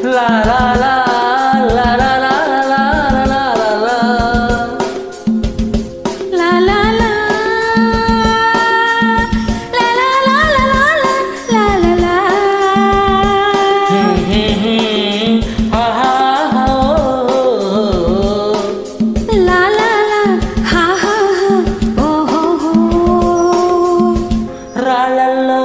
లా లా లా లా లా లా లా లా లా లా లా లా లా లా లా లా లా లా హా హా హా లా లా లా హా హా ఓ హో హో రాళ్ళల్లో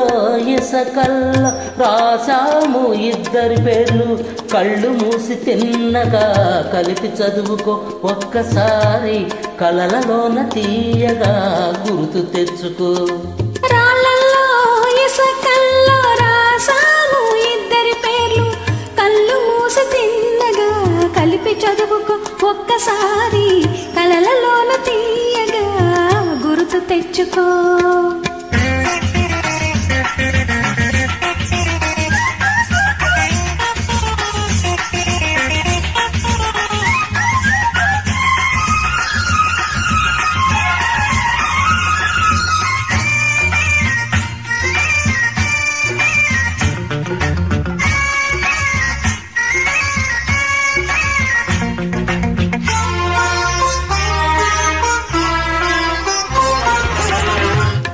ఇసకల్లో రాసాము ఇద్దరి పేర్లు కళ్ళు మూసి తిన్నగా కలిపి చదువుకో ఒక్కసారి కలలలోన తీయగా గుర్తు తెచ్చుకో రాళ్ళల్లో ఇసకల్లో రాసాము ఇద్దరి పేర్లు కళ్ళు మూసి తిన్నగా కలిపి చదువుకో ఒక్కసారి కలలలోన తీయగా గుర్తు తెచ్చుకో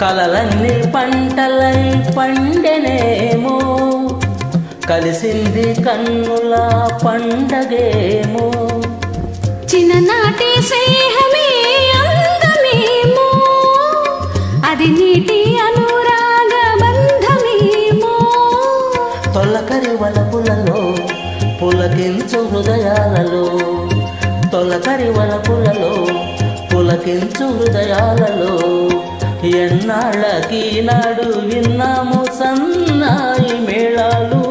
కలలన్నీ పంటలై పండెనేమో కలిసింది కన్నుల పండగేమో చిన్ననాటి స్నేహమే అందమేమో అది నీటి అనురాగ బంధమేమో తొలకరి వలపులలో పులకించు హృదయాలలో తొలకరి వలపులలో పులకించు హృదయాలలో ఎన్నాళ్ళకి నాడు విన్నాము సన్నాయి మేళాలు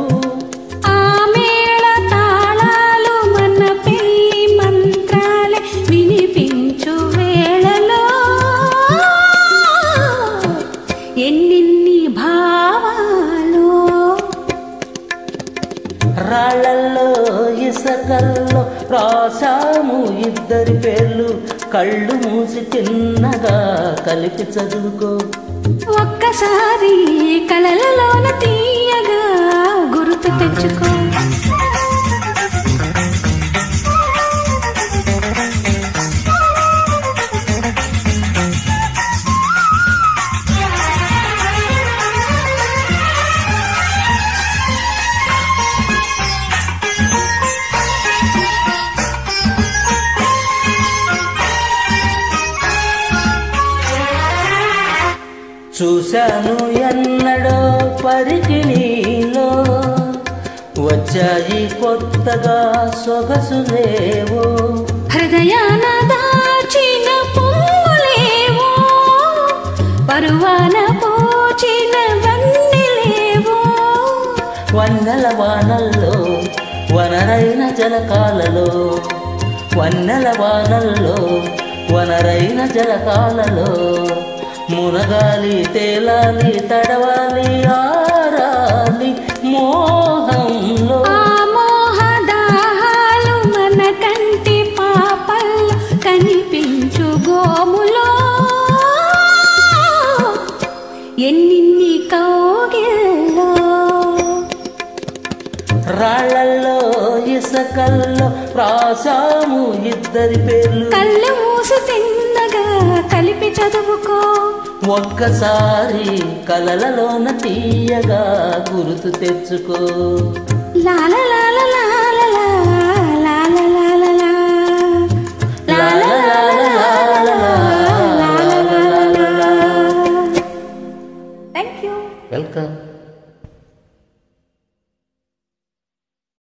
ఆ మేళ తాళాలు మన పెళ్లి మంత్రాలే వినిపించు వేళలో ఎన్నిన్ని భావాలు రాళ్ళల్లో ఇసకల్లో రాసాము ఇద్దరి పేర్లు కళ్ళు మూసి తిన్నగా కలిపి చదువుకో ఒక్కసారి కలలలోన తీయగా గుర్తు తెచ్చుకో చూశాను ఎన్నడో పరికిణీలో వచ్చాయి కొత్తగా సొగసులేవో హృదయాన దాచిన పొంగులేవో పరువాన పోచిన వన్నెలేవో వన్నెల వానల్లో వనరైన జలకాలలో వన్నెల వానల్లో వనరైన జలకాలలో మునగాలి తేలాలి తడవాలి ఆరాలి మోహంలో ఆ మోహదాహాలు మన కంటి పాపల్లో కనిపించు గోములో ఎన్నిన్ని కౌగిల్లో రాళ్ళల్లో ఇసకల్లో రాసాము ఇద్దరి పేర్లు కళ్ళు మూసి తిన్నగా కలిపి చదువుకో ఒక్కసారి కలలలోన తీయగా గుర్తు తెచ్చుకో Lala Lala Lala Lala Lala Lala. Thank you. Welcome.